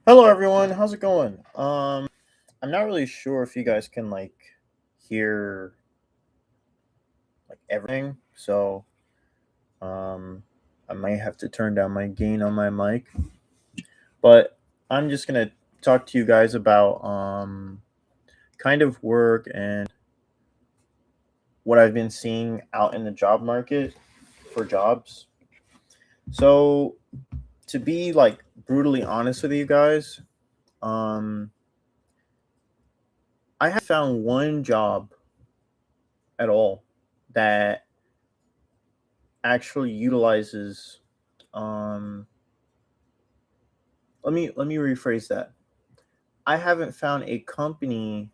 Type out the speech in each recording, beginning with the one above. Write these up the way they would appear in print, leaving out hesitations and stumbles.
Hello everyone, how's it going? I'm not really sure if you guys can hear everything, so um I might have to turn down my gain on my mic. But I'm just gonna talk to you guys about kind of work and what I've been seeing out in the job market for jobs. So to be brutally honest with you guys, um I have found one job at all that actually utilizes um let me rephrase that. I haven't found a company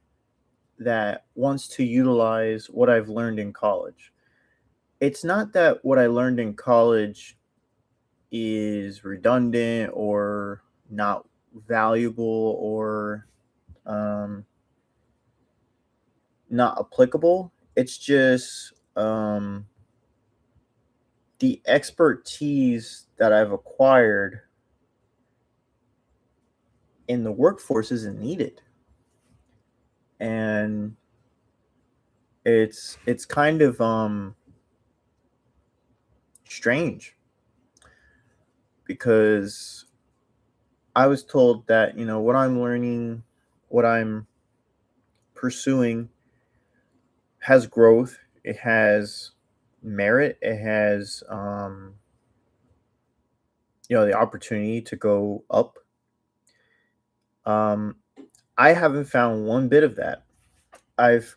that wants to utilize what I've learned in college. It's not that what I learned in college is redundant or not valuable or um not applicable. It's just the expertise that I've acquired in the workforce isn't needed. And it's kind of strange because I was told that what I'm learning, what I'm pursuing has growth, it has merit, it has the opportunity to go up. um I haven't found one bit of that. I've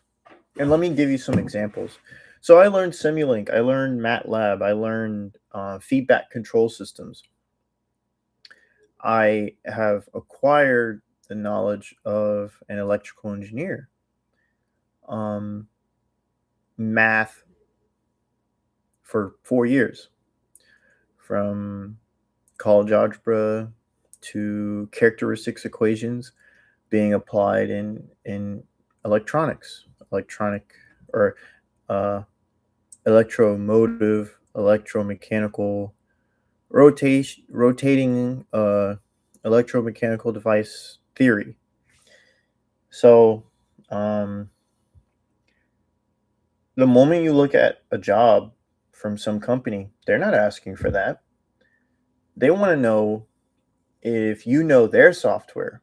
And let me give you some examples. So I learned Simulink, I learned MATLAB, I learned feedback control systems. I have acquired the knowledge of an electrical engineer. Um, Math for 4 years, from college algebra to characteristics equations being applied in electronics, electronic or uh, electromotive, electromechanical, rotating electromechanical device theory. So, um, the moment you look at a job from some company, they're not asking for that. They want to know if you know their software.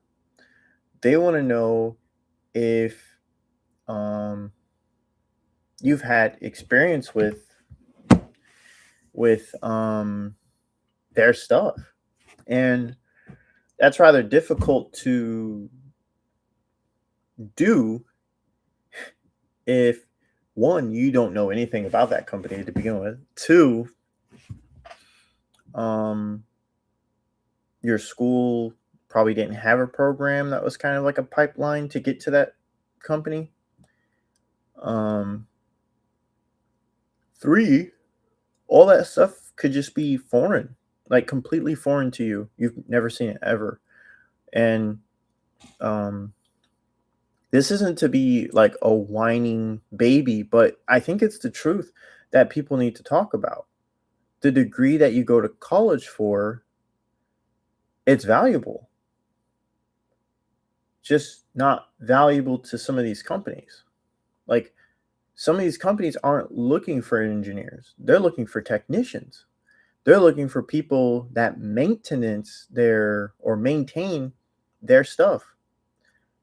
They want to know if um, you've had experience with their stuff, and that's rather difficult to do if one, you don't know anything about that company to begin with. Two, um, your school probably didn't have a program that was kind of like a pipeline to get to that company. Um, Three, all that stuff could just be foreign, like completely foreign to you. You've never seen it ever. And um, this isn't to be like a whining baby, but I think it's the truth that people need to talk about. The degree that you go to college for, it's valuable, just not valuable to some of these companies. Like, some of these companies aren't looking for engineers, they're looking for technicians. They're looking for people that maintenance their or maintain their stuff.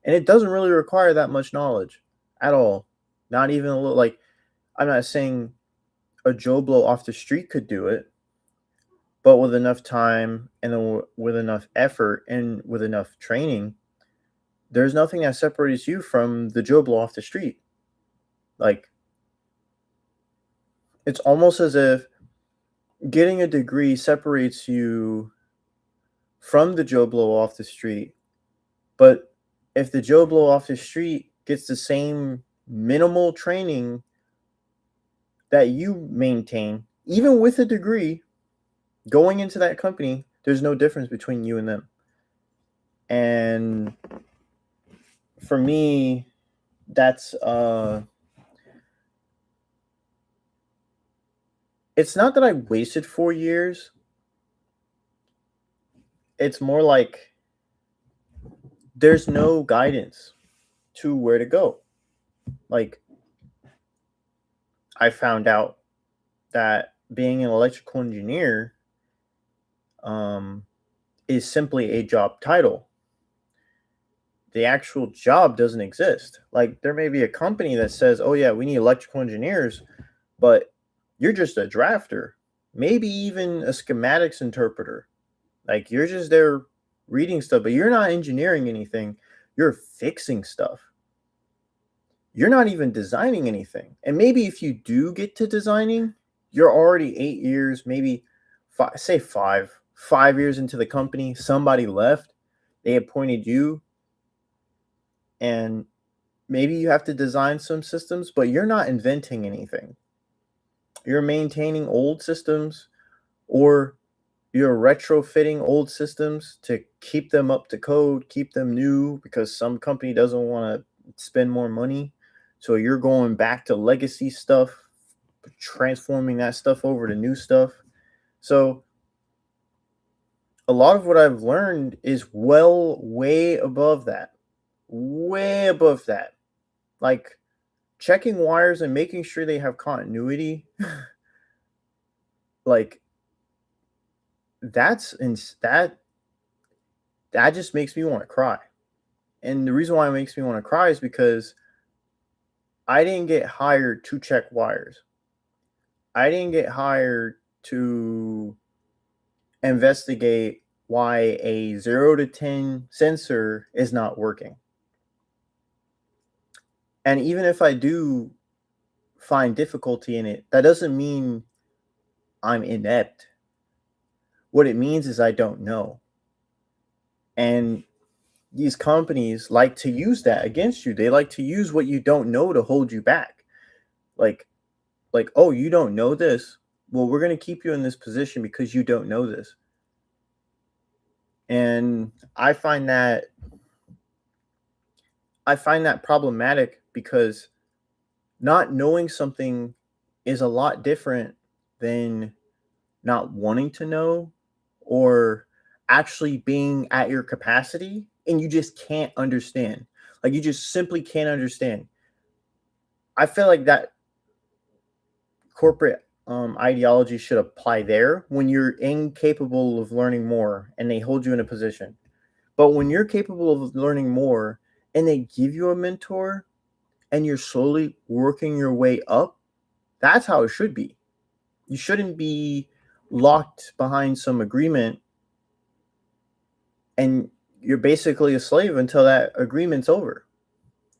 And it doesn't really require that much knowledge at all. Not even a little. Like, I'm not saying a Joe Blow off the street could do it, but with enough time and with enough effort and with enough training, there's nothing that separates you from the Joe Blow off the street. Like, it's almost as if getting a degree separates you from the Joe Blow off the street. But if the Joe Blow off the street gets the same minimal training that you maintain, even with a degree, going into that company, there's no difference between you and them. And for me, that's it's not that I wasted 4 years. It's more like there's no guidance to where to go. Like, I found out that being an electrical engineer is simply a job title. The actual job doesn't exist. Like, there may be a company that says, oh, yeah, we need electrical engineers, but you're just a drafter, maybe even a schematics interpreter. Like, you're just there reading stuff, but you're not engineering anything. You're fixing stuff. You're not even designing anything. And maybe if you do get to designing, you're already 8 years, maybe five years into the company. Somebody left, they appointed you, and maybe you have to design some systems, but you're not inventing anything. You're maintaining old systems, or you're retrofitting old systems to keep them up to code, keep them new, because some company doesn't want to spend more money. So you're going back to legacy stuff, transforming that stuff over to new stuff. So a lot of what I've learned is way above that. Way above that. Like, checking wires and making sure they have continuity. Like, that just makes me want to cry. And the reason why it makes me want to cry is because I didn't get hired to check wires. I didn't get hired to investigate why a 0 to 10 sensor is not working. And even if I do find difficulty in it, that doesn't mean I'm inept. What it means is I don't know. And these companies like to use that against you. They like to use what you don't know to hold you back. Like, oh, you don't know this? Well, we're going to keep you in this position because you don't know this. And I find that problematic, because not knowing something is a lot different than not wanting to know, or actually being at your capacity and you just can't understand. Like, you just simply can't understand. I feel like that corporate ideology should apply there when you're incapable of learning more and they hold you in a position. But when you're capable of learning more and they give you a mentor and you're slowly working your way up, that's how it should be. You shouldn't be locked behind some agreement and you're basically a slave until that agreement's over.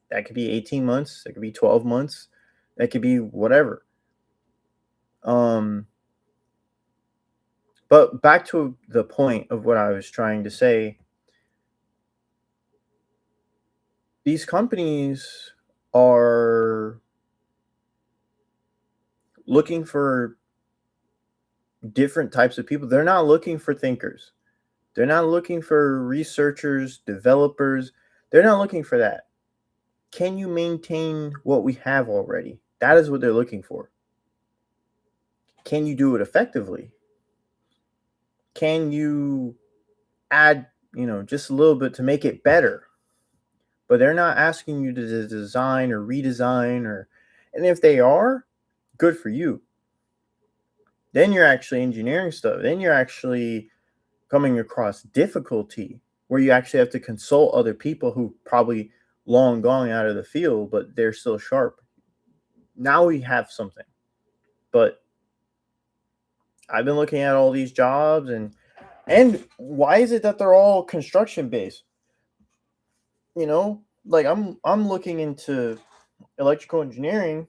That could be 18 months, that could be 12 months, that could be whatever. But back to the point of what I was trying to say, these companies are looking for different types of people. They're not looking for thinkers. They're not looking for researchers, developers. They're not looking for that. Can you maintain what we have already? That is what they're looking for. Can you do it effectively? Can you add, just a little bit to make it better? But they're not asking you to design or redesign, and if they are, good for you. Then you're actually engineering stuff. Then you're actually coming across difficulty where you actually have to consult other people who probably long gone out of the field, but they're still sharp. Now we have something. But I've been looking at all these jobs, and why is it that they're all construction based? Like, I'm looking into electrical engineering.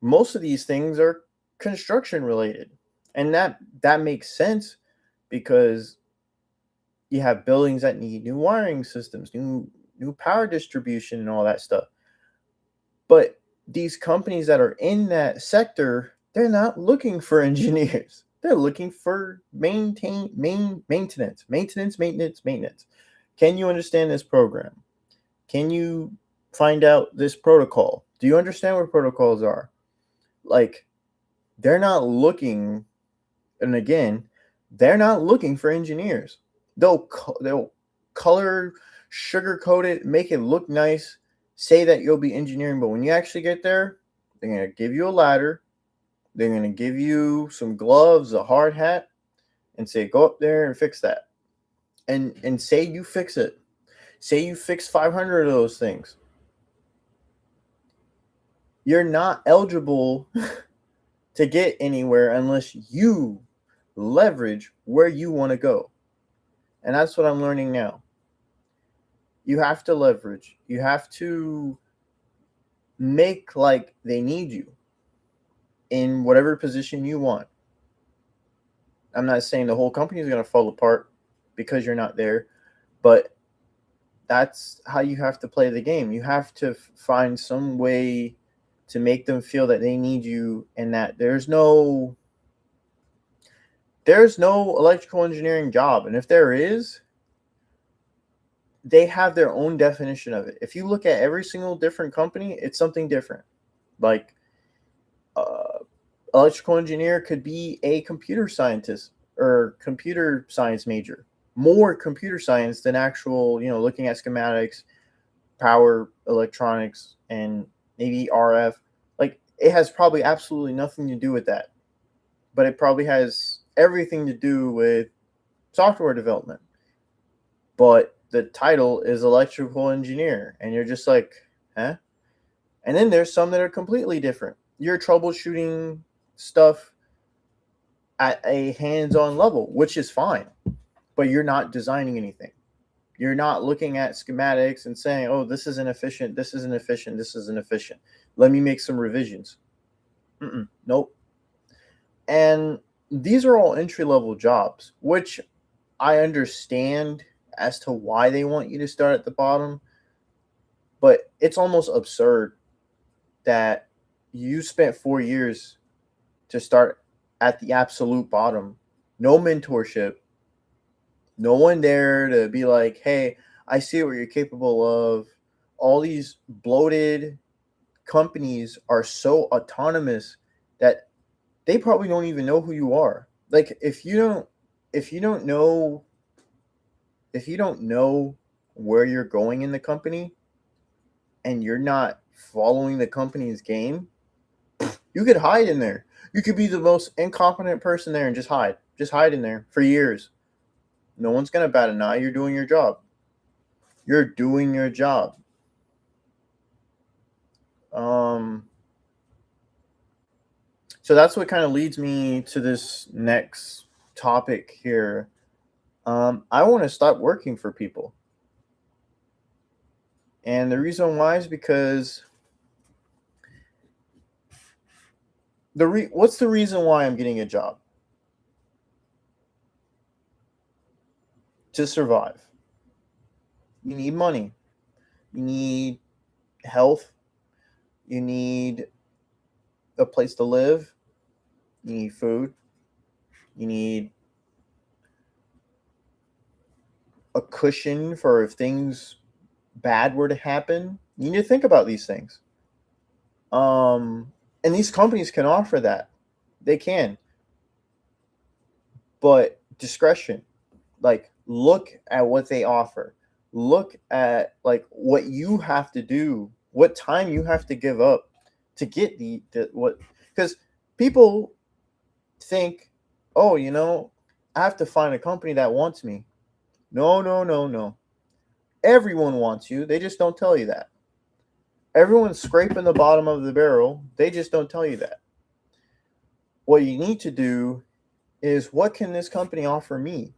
Most of these things are construction related, and that makes sense, because you have buildings that need new wiring systems, new power distribution, and all that stuff. But these companies that are in that sector, they're not looking for engineers. They're looking for maintenance. Can you understand this program? Can you find out this protocol? Do you understand what protocols are? Like, they're not looking, and again, they're not looking for engineers. They'll color sugarcoat it, make it look nice, say that you'll be engineering, but when you actually get there, they're going to give you a ladder, they're going to give you some gloves, a hard hat, and say, go up there and fix that. And say you fix it. Say you fix 500 of those things. You're not eligible to get anywhere unless you leverage where you want to go. And that's what I'm learning now. You have to leverage. You have to make like they need you in whatever position you want. I'm not saying the whole company is going to fall apart because you're not there, but that's how you have to play the game. You have to find some way to make them feel that they need you and that there's no electrical engineering job. And if there is, they have their own definition of it. If you look at every single different company, it's something different. Like electrical engineer could be a computer scientist or computer science major. More computer science than actual, looking at schematics, power, electronics, and maybe RF. Like, it has probably absolutely nothing to do with that. But it probably has everything to do with software development. But the title is electrical engineer. And you're just like, huh? And then there's some that are completely different. You're troubleshooting stuff at a hands-on level, which is fine. But you're not designing anything. You're not looking at schematics and saying, oh, this isn't efficient, this isn't efficient, this isn't efficient. Let me make some revisions. Nope. And these are all entry-level jobs, which I understand as to why they want you to start at the bottom. But it's almost absurd that you spent 4 years to start at the absolute bottom. No mentorship. No one there to be like, hey, I see what you're capable of. All these bloated companies are so autonomous that they probably don't even know who you are. Like, if you don't know where you're going in the company and you're not following the company's game, you could hide in there. You could be the most incompetent person there and just hide. Just hide in there for years. No one's going to bat an eye. You're doing your job. You're doing your job. So that's what kind of leads me to this next topic here. I want to stop working for people. And the reason why is because what's the reason why I'm getting a job? To survive. You need money. You need health. You need a place to live. You need food. You need a cushion for if things bad were to happen. You need to think about these things. And these companies can offer that. They can. But discretion. Like, look at what they offer. Look at like what you have to do, what time you have to give up to get what, because people think, oh, I have to find a company that wants me. No. Everyone wants you. They just don't tell you that. Everyone's scraping the bottom of the barrel. They just don't tell you that. What you need to do is, what can this company offer me?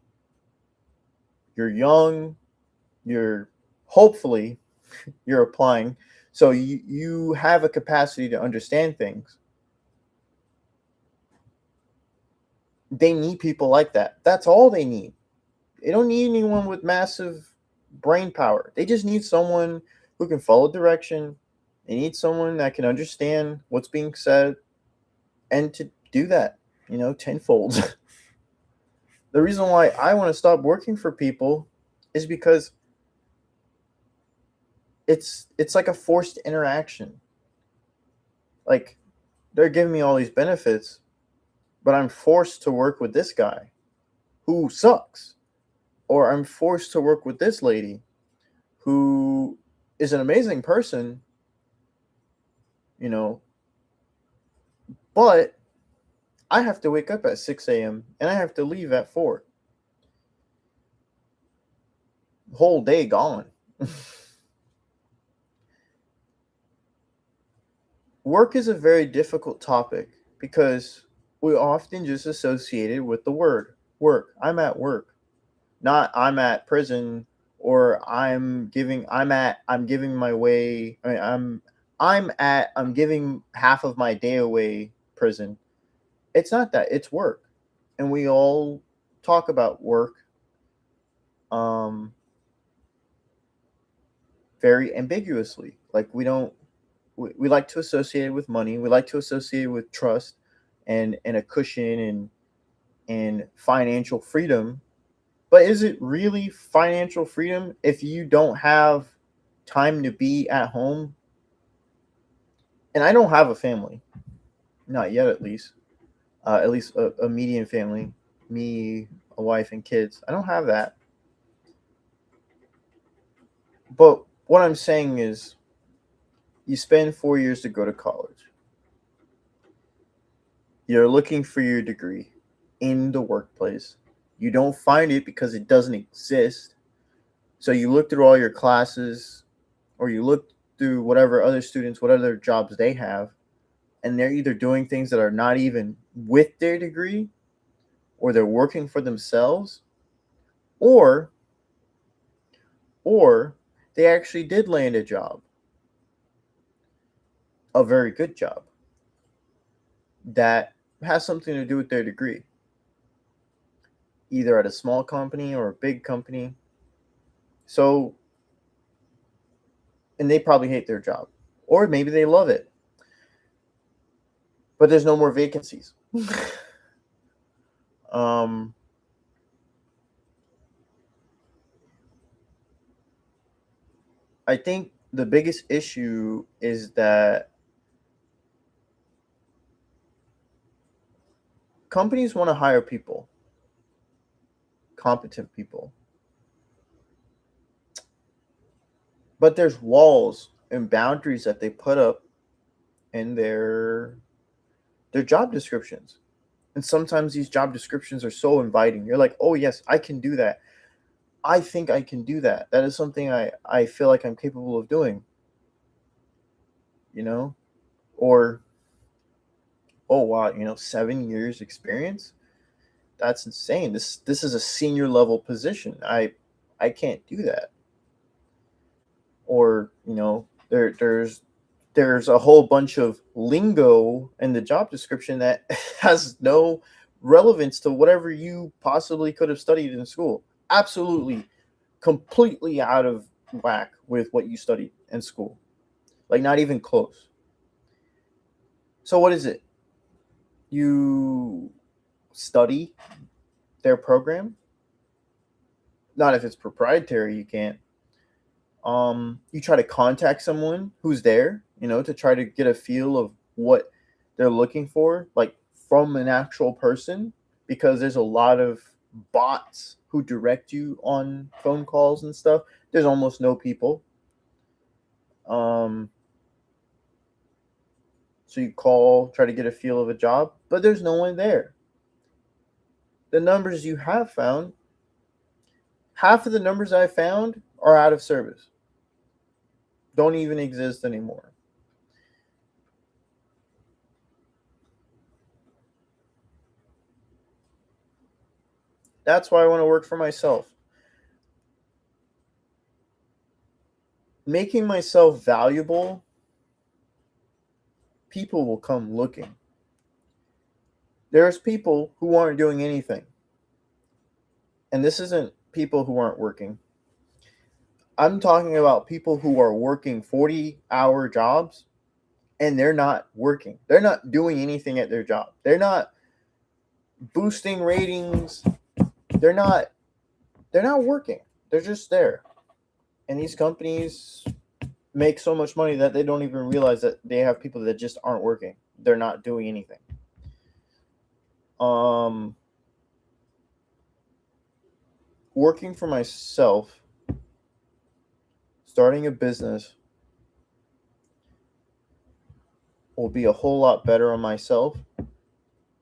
You're young. Hopefully you're applying. So you have a capacity to understand things. They need people like that. That's all they need. They don't need anyone with massive brain power. They just need someone who can follow direction. They need someone that can understand what's being said and to do that, tenfold. The reason why I want to stop working for people is because it's like a forced interaction. Like, they're giving me all these benefits, but I'm forced to work with this guy who sucks. Or I'm forced to work with this lady who is an amazing person, you know, but I have to wake up at 6 a.m. and I have to leave at 4. Whole day gone. Work is a very difficult topic because we often just associate it with the word work. I'm at work, not I'm at prison, or I'm giving my way. I mean, I'm giving half of my day away prison. It's not that, it's work. And we all talk about work um very ambiguously. Like we like to associate it with money. We like to associate it with trust and a cushion and financial freedom. But is it really financial freedom if you don't have time to be at home? And I don't have a family, not yet, at least a median family, me, a wife, and kids. I don't have that. But what I'm saying is, you spend 4 years to go to college. You're looking for your degree in the workplace. You don't find it because it doesn't exist. So you look through all your classes, or you look through whatever other students, what other jobs they have, and they're either doing things that are not even with their degree, or they're working for themselves, or or they actually did land a job, a very good job that has something to do with their degree, either at a small company or a big company. So, and they probably hate their job, or maybe they love it, but there's no more vacancies. um, I think the biggest issue is that companies want to hire people, competent people, but there's walls and boundaries that they put up in their job descriptions. And sometimes these job descriptions are so inviting. You're like, "Oh yes, I can do that. I think I can do that. That is something I feel like I'm capable of doing." You know? Or, "Oh wow, 7 years experience? That's insane. This is a senior level position. I can't do that." Or, there's a whole bunch of lingo in the job description that has no relevance to whatever you possibly could have studied in school. Absolutely, completely out of whack with what you studied in school. Like, not even close. So what is it? You study their program? Not if it's proprietary, you can't. You try to contact someone who's there, to try to get a feel of what they're looking for, like from an actual person, because there's a lot of bots who direct you on phone calls and stuff. There's almost no people. um so you call, try to get a feel of a job, but there's no one there. The numbers you have found, half of the numbers I found are out of service, don't even exist anymore. That's why I want to work for myself. Making myself valuable, people will come looking. There's people who aren't doing anything. And this isn't people who aren't working. I'm talking about people who are working 40-hour jobs and they're not working. They're not doing anything at their job. They're not boosting ratings. They're not they're not working. They're just there. And these companies make so much money that they don't even realize that they have people that just aren't working. They're not doing anything. Um Working for myself starting a business will be a whole lot better on myself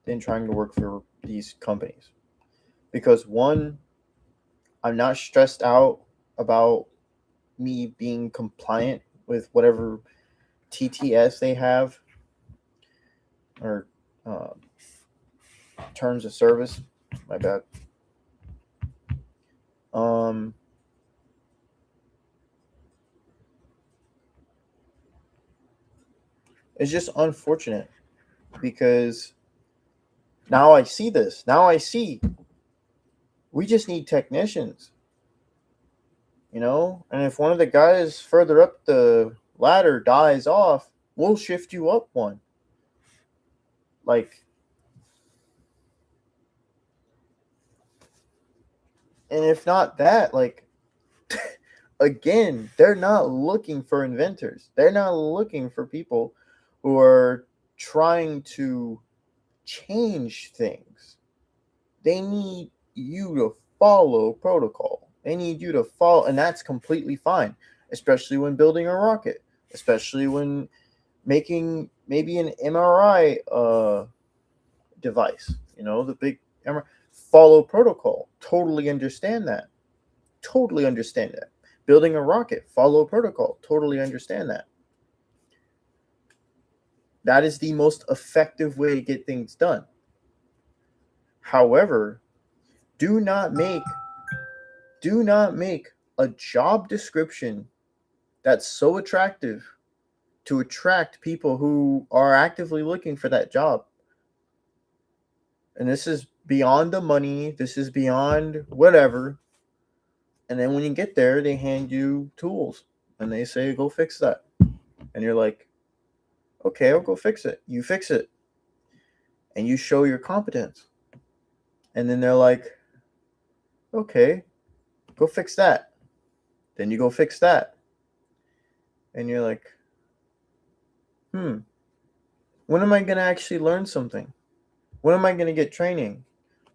than trying to work for these companies. Because one, I'm not stressed out about me being compliant with whatever TTS they have, or uh, terms of service. My bad. Um, it's just unfortunate because now I see this. Now I see we just need technicians, and if one of the guys further up the ladder dies off, we'll shift you up one. Like, and if not that, like, again, they're not looking for inventors. They're not looking for people who are trying to change things. They need you to follow protocol. They need you to follow, and that's completely fine, especially when building a rocket, especially when making maybe an MRI device. The big MRI. Follow protocol. Totally understand that. Totally understand that. Building a rocket, follow protocol. Totally understand that. That is the most effective way to get things done. However, do not make a job description that's so attractive to attract people who are actively looking for that job. And this is beyond the money, this is beyond whatever. And then when you get there, they hand you tools and they say, go fix that. And you're like, okay, I'll go fix it. You fix it. And you show your competence. And then they're like, okay, go fix that. Then you go fix that. And you're like, when am I going to actually learn something? When am I going to get training?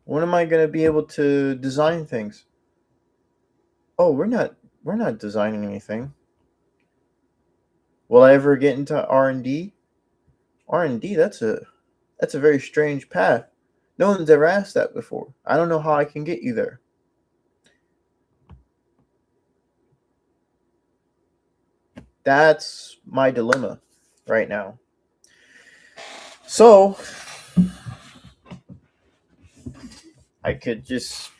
When am I going to be able to design things? Oh, we're not designing anything. Will I ever get into R&D? R&D, that's a very strange path. No one's ever asked that before. I don't know how I can get you there. That's my dilemma right now. So, I could just,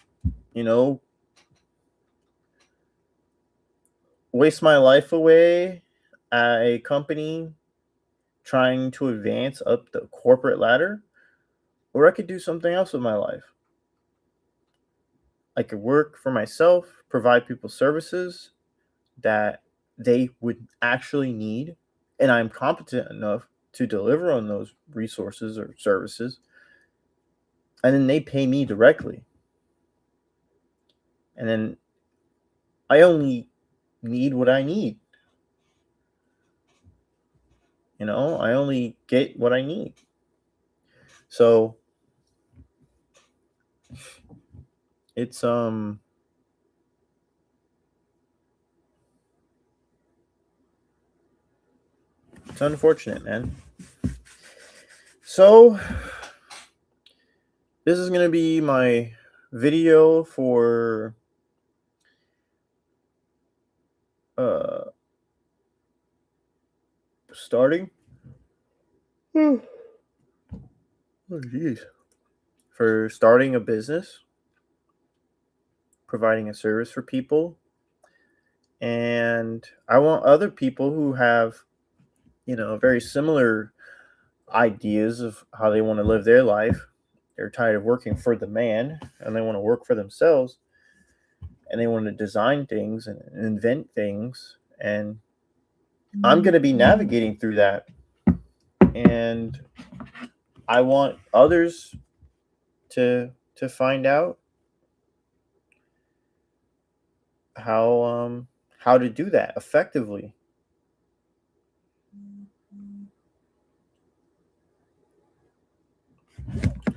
waste my life away at a company trying to advance up the corporate ladder, or I could do something else with my life. I could work for myself, provide people services that they would actually need, and I'm competent enough to deliver on those resources or services, and then they pay me directly. And then I only need what I need. I only get what I need. So it's unfortunate, man. So this is going to be my video for starting. Oh, geez. For starting a business, providing a service for people. And I want other people who have, very similar ideas of how they want to live their life. They're tired of working for the man and they want to work for themselves, and they want to design things and invent things. And I'm going to be navigating through that. And I want others to find out how to do that effectively.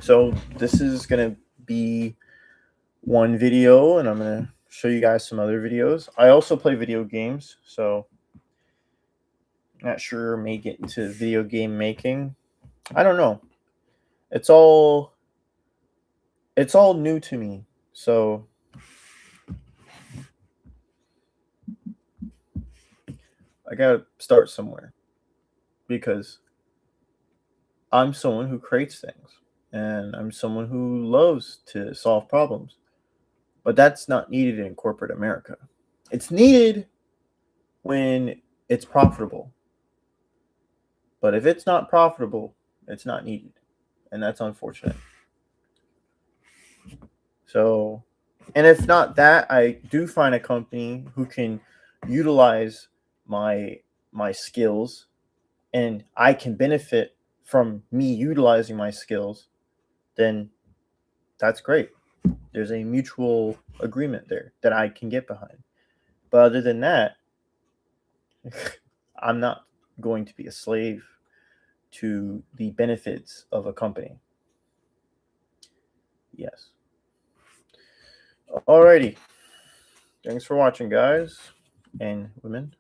So this is going to be one video, and I'm going to show you guys some other videos. I also play video games, so not sure may get into video game making. I don't know. It's all new to me. So I gotta start somewhere because I'm someone who creates things and I'm someone who loves to solve problems. But that's not needed in corporate America. It's needed when it's profitable. But if it's not profitable, it's not needed. And that's unfortunate. So, and if not that, I do find a company who can utilize my skills and I can benefit from me utilizing my skills, then that's great. There's a mutual agreement there that I can get behind. But other than that, I'm not going to be a slave to the benefits of a company. Yes. Alrighty. Thanks for watching, guys and women.